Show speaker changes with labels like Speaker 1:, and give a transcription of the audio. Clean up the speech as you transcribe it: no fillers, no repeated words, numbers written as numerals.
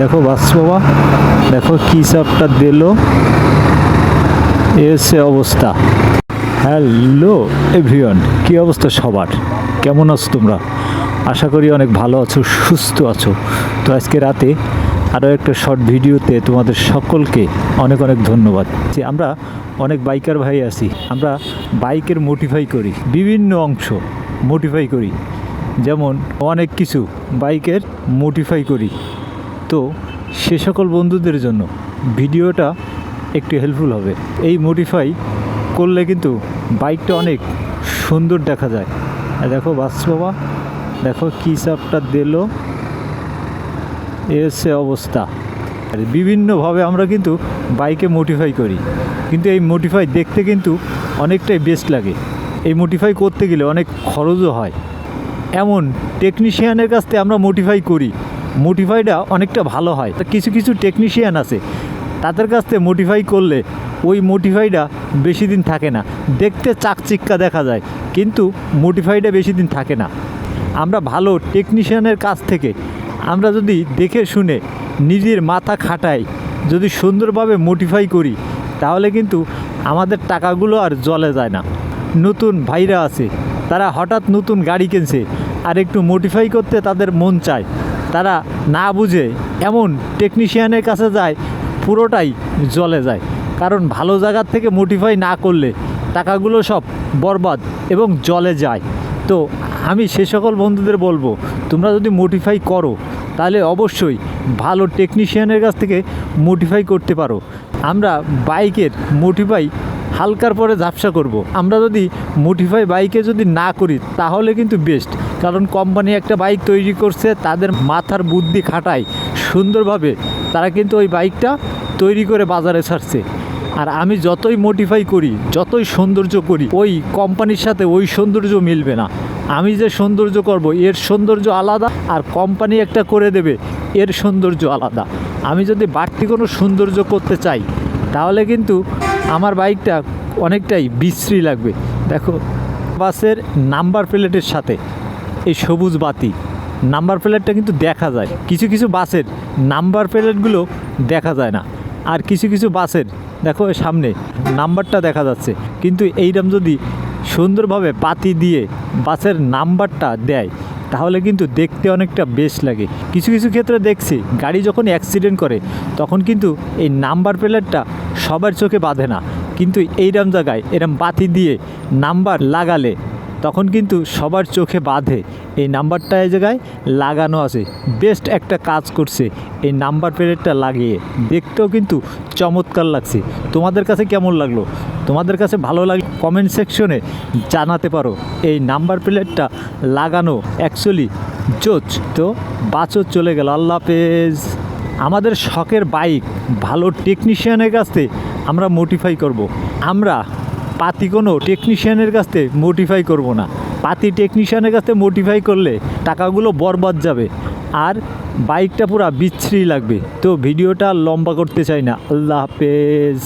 Speaker 1: দেখো বাবা, দেখো কি চাপটা দিল, এসে অবস্থা। হ্যালো এভরিওয়ান, কি অবস্থা সবার? কেমন আছো তোমরা? আশা করি অনেক ভালো আছো, সুস্থ আছো। তো আজকে রাতে আরও একটা শর্ট ভিডিওতে তোমাদের সকলকে অনেক অনেক ধন্যবাদ। যে আমরা অনেক বাইকার ভাই আছি, আমরা বাইকের মোটিফাই করি, বিভিন্ন অংশ মোটিফাই করি, যেমন অনেক কিছু বাইকের মোটিফাই করি। তো সে সকল বন্ধুদের জন্য ভিডিওটা একটু হেল্পফুল হবে। এই মোডিফাই করলে কিন্তু বাইকটা অনেক সুন্দর দেখা যায়। দেখো বাবা, দেখো কী চাপটা দিল, এসে অবস্থা। বিভিন্নভাবে আমরা কিন্তু বাইকে মোডিফাই করি, কিন্তু এই মোডিফাই দেখতে কিন্তু অনেকটাই বেস্ট লাগে। এই মোডিফাই করতে গেলে অনেক খরচও হয়। এমন টেকনিশিয়ানের কাছ থেকে আমরা মোডিফাই করি, মোডিফাইটা অনেকটা ভালো হয়। কিছু কিছু টেকনিশিয়ান আছে, তাদের কাছ থেকে মোডিফাই করলে ওই মোডিফাইটা বেশি দিন থাকে না। দেখতে চাকচিক্কা দেখা যায়, কিন্তু মোডিফাইটা বেশি দিন থাকে না। আমরা ভালো টেকনিশিয়ানের কাছ থেকে আমরা যদি দেখে শুনে নিজের মাথা খাটাই, যদি সুন্দরভাবে মোডিফাই করি, তাহলে কিন্তু আমাদের টাকাগুলো আর জলে যায় না। নতুন ভাইরা আছে, তারা হঠাৎ নতুন গাড়ি কিনছে, আর একটু মোডিফাই করতে তাদের মন চায়, তারা না বুঝে এমন টেকনিশিয়ানের কাছে যায়, পুরোটাই জলে যায়। কারণ ভালো জায়গার থেকে মোডিফাই না করলে টাকাগুলো সব বরবাদ এবং জলে যায়। তো আমি সে সকল বন্ধুদের বলবো, তোমরা যদি মোডিফাই করো তাহলে অবশ্যই ভালো টেকনিশিয়ানের কাছ থেকে মোডিফাই করতে পারো। আমরা বাইকের মোডিফাই হালকার পরে ঝাপসা করব। আমরা যদি মোডিফাই বাইকে যদি না করি তাহলে কিন্তু বেস্ট। কারণ কোম্পানি একটা বাইক তৈরি করছে, তাদের মাথার বুদ্ধি খাটায় সুন্দরভাবে, তারা কিন্তু ওই বাইকটা তৈরি করে বাজারে ছাড়ছে। আর আমি যতই মোডিফাই করি, যতই সৌন্দর্য করি, ওই কোম্পানির সাথে ওই সৌন্দর্য মিলবে না। আমি যে সৌন্দর্য করব এর সৌন্দর্য আলাদা, আর কোম্পানি একটা করে দেবে এর সৌন্দর্য আলাদা। আমি যদি বাড়তি কোনো সৌন্দর্য করতে চাই তাহলে কিন্তু আমার বাইকটা অনেকটাই বিশ্রী লাগবে। দেখো বাসের নাম্বার প্লেটের সাথে এই সবুজ বাতি নাম্বার প্লেটটা কিন্তু দেখা যায়। কিছু কিছু বাসের নাম্বার প্লেটগুলো দেখা যায় না, আর কিছু কিছু বাসের দেখো সামনে নাম্বারটা দেখা যাচ্ছে, কিন্তু এইরকম যদি সুন্দরভাবে বাতি দিয়ে বাসের নাম্বারটা দেয় তাহলে কিন্তু দেখতে অনেকটা বেশ লাগে। কিছু কিছু ক্ষেত্রে দেখছি গাড়ি যখন অ্যাক্সিডেন্ট করে তখন কিন্তু এই নাম্বার প্লেটটা সবার চোখে বাঁধে না, কিন্তু এইরকম জায়গায় এরম বাতি দিয়ে নাম্বার লাগালে তখন কিন্তু সবার চোখে বাঁধে। এই নাম্বারটা এই জায়গায় লাগানো আছে, বেস্ট একটা কাজ করছে এই নাম্বার প্লেটটা লাগিয়ে, দেখতেও কিন্তু চমৎকার লাগছে। তোমাদের কাছে কেমন লাগলো? তোমাদের কাছে ভালো লাগলে কমেন্ট সেকশনে জানাতে পারো। এই নাম্বার প্লেটটা লাগানো অ্যাকচুয়ালি জোচ। তো বাচো, চলে গেল, আল্লাহ হাফেজ। আমাদের শখের বাইক ভালো টেকনিশিয়ানের কাছ থেকে আমরা মোডিফাই করব। আমরা পাতি কোনো টেকনিশিয়ানের কাছ থেকে মোডিফাই করব না। পাতি টেকনিশিয়ানের কাছ থেকে মোডিফাই করলে টাকাগুলো বরবাদ যাবে, আর বাইকটা পুরো বিচ্ছিরি লাগবে। তো ভিডিওটা লম্বা করতে চাই না। আল্লাহ হাফেজ।